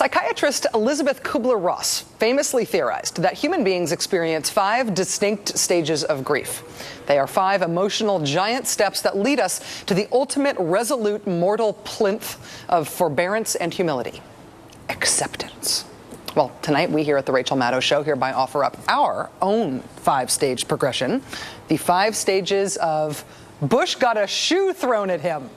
Psychiatrist Elizabeth Kubler-Ross famously theorized that human beings experience 5 distinct stages of grief. They are 5 emotional giant steps that lead us to the ultimate resolute mortal plinth of forbearance and humility: acceptance. Well, tonight we here at The Rachel Maddow Show hereby offer up our own 5-stage progression. The 5 stages of Bush got a shoe thrown at him.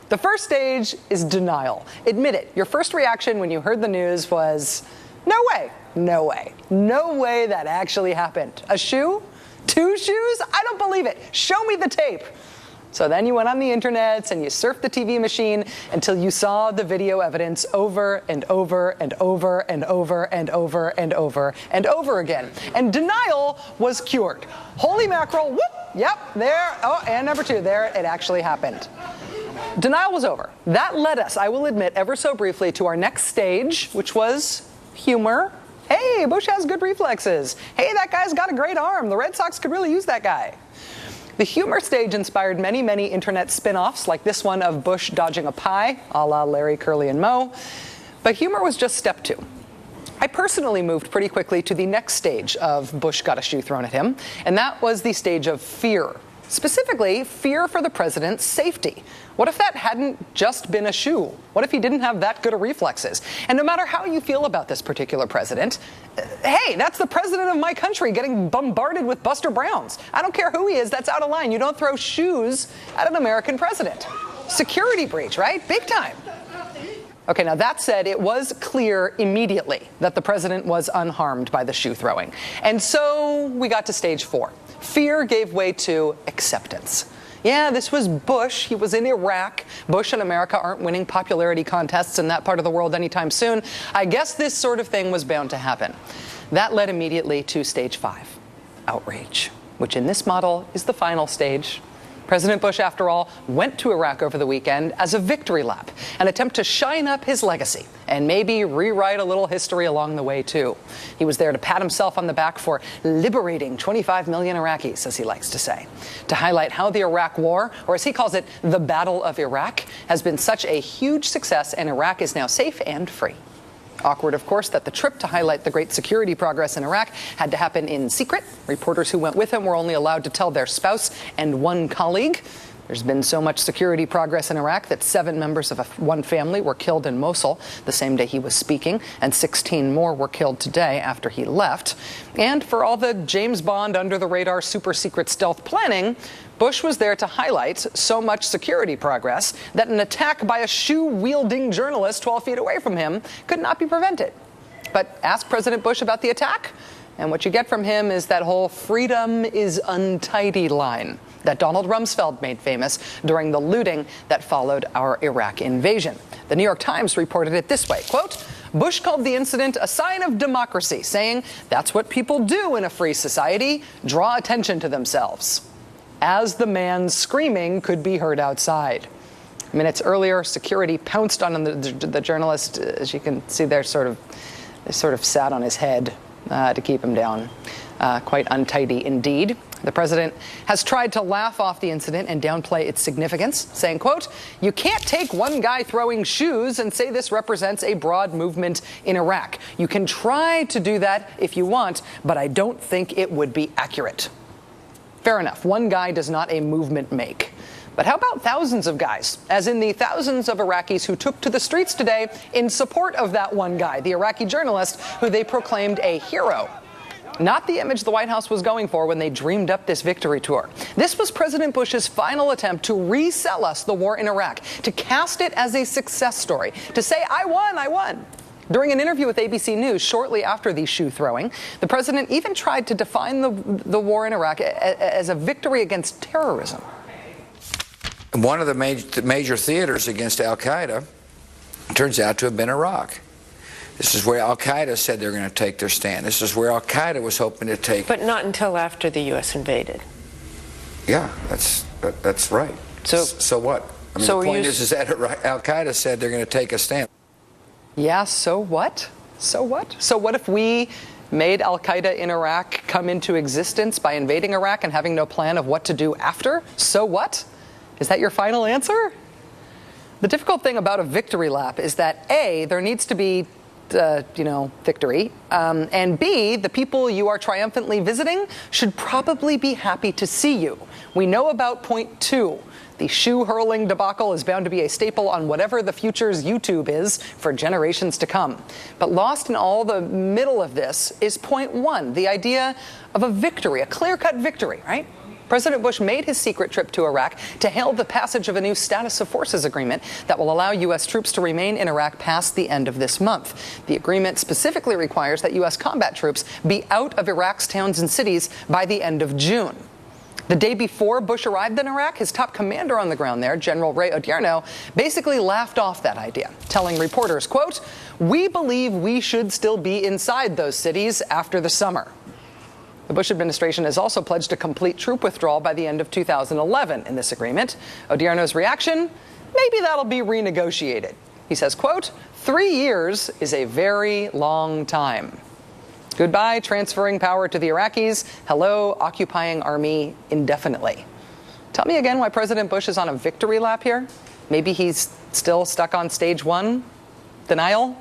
The first stage is denial. Admit it. Your first reaction when you heard the news was, no way, no way, no way that actually happened. A shoe? 2 shoes? I don't believe it. Show me the tape. So then you went on the internet and you surfed the TV machine until you saw the video evidence over and over and over and over and over and over and over again. And denial was cured. Holy mackerel, whoop, yep, there, oh, and number 2, there, it actually happened. Denial was over. That led us, I will admit, ever so briefly to our next stage, which was humor. Hey, Bush has good reflexes. Hey, that guy's got a great arm. The Red Sox could really use that guy. The humor stage inspired many, many internet spin-offs, like this one of Bush dodging a pie, a la Larry, Curly, and Moe. But humor was just step 2. I personally moved pretty quickly to the next stage of Bush got a shoe thrown at him, and that was the stage of fear. Specifically, fear for the president's safety. What if that hadn't just been a shoe? What if he didn't have that good of reflexes? And no matter how you feel about this particular president, hey, that's the president of my country getting bombarded with Buster Browns. I don't care who he is, that's out of line. You don't throw shoes at an American president. Security breach, right? Big time. Okay, now that said, it was clear immediately that the president was unharmed by the shoe throwing. And so we got to stage 4. Fear gave way to acceptance. Yeah, this was Bush. He was in Iraq. Bush and America aren't winning popularity contests in that part of the world anytime soon. I guess this sort of thing was bound to happen. That led immediately to stage 5, outrage, which in this model is the final stage. President Bush, after all, went to Iraq over the weekend as a victory lap, an attempt to shine up his legacy and maybe rewrite a little history along the way, too. He was there to pat himself on the back for liberating 25 million Iraqis, as he likes to say, to highlight how the Iraq War, or as he calls it, the Battle of Iraq, has been such a huge success and Iraq is now safe and free. Awkward, of course, that the trip to highlight the great security progress in Iraq had to happen in secret. Reporters who went with him were only allowed to tell their spouse and 1 colleague. There's been so much security progress in Iraq that 7 members of one family were killed in Mosul the same day he was speaking, and 16 more were killed today after he left. And for all the James Bond under-the-radar super-secret stealth planning, Bush was there to highlight so much security progress that an attack by a shoe-wielding journalist 12 feet away from him could not be prevented. But ask President Bush about the attack, and what you get from him is that whole freedom is untidy line that Donald Rumsfeld made famous during the looting that followed our Iraq invasion. The New York Times reported it this way, quote, Bush called the incident a sign of democracy, saying that's what people do in a free society, draw attention to themselves. As the man screaming could be heard outside. Minutes earlier, security pounced on the journalist. As you can see, they sort of sat on his head to keep him down. Quite untidy indeed. The president has tried to laugh off the incident and downplay its significance, saying, quote, you can't take one guy throwing shoes and say this represents a broad movement in Iraq. You can try to do that if you want, but I don't think it would be accurate. Fair enough. One guy does not a movement make. But how about thousands of guys, as in the thousands of Iraqis who took to the streets today in support of that one guy, the Iraqi journalist who they proclaimed a hero? Not the image the White House was going for when they dreamed up this victory tour. This was President Bush's final attempt to resell us the war in Iraq, to cast it as a success story, to say, I won, I won. During an interview with ABC News shortly after the shoe throwing, the president even tried to define the war in Iraq as a victory against terrorism. One of the major theaters against al-Qaeda turns out to have been Iraq. This is where al-Qaeda said they're going to take their stand. This is where al-Qaeda was hoping to take. But not until after the U.S. invaded. Yeah, that's right. So what? I mean, so the point is that al-Qaeda said they're going to take a stand. Yeah, so what? So what? So what if we made al-Qaeda in Iraq come into existence by invading Iraq and having no plan of what to do after? So what? Is that your final answer? The difficult thing about a victory lap is that A, there needs to be victory. And B, the people you are triumphantly visiting should probably be happy to see you. We know about point 2. The shoe-hurling debacle is bound to be a staple on whatever the future's YouTube is for generations to come. But lost in all the middle of this is point 1, the idea of a victory, a clear-cut victory, right? President Bush made his secret trip to Iraq to hail the passage of a new status of forces agreement that will allow U.S. troops to remain in Iraq past the end of this month. The agreement specifically requires that U.S. combat troops be out of Iraq's towns and cities by the end of June. The day before Bush arrived in Iraq, his top commander on the ground there, General Ray Odierno, basically laughed off that idea, telling reporters, quote, "We believe we should still be inside those cities after the summer." The Bush administration has also pledged a complete troop withdrawal by the end of 2011 in this agreement. Odierno's reaction? Maybe that'll be renegotiated. He says, quote, 3 years is a very long time. Goodbye, transferring power to the Iraqis. Hello, occupying army indefinitely. Tell me again why President Bush is on a victory lap here? Maybe he's still stuck on stage 1? Denial?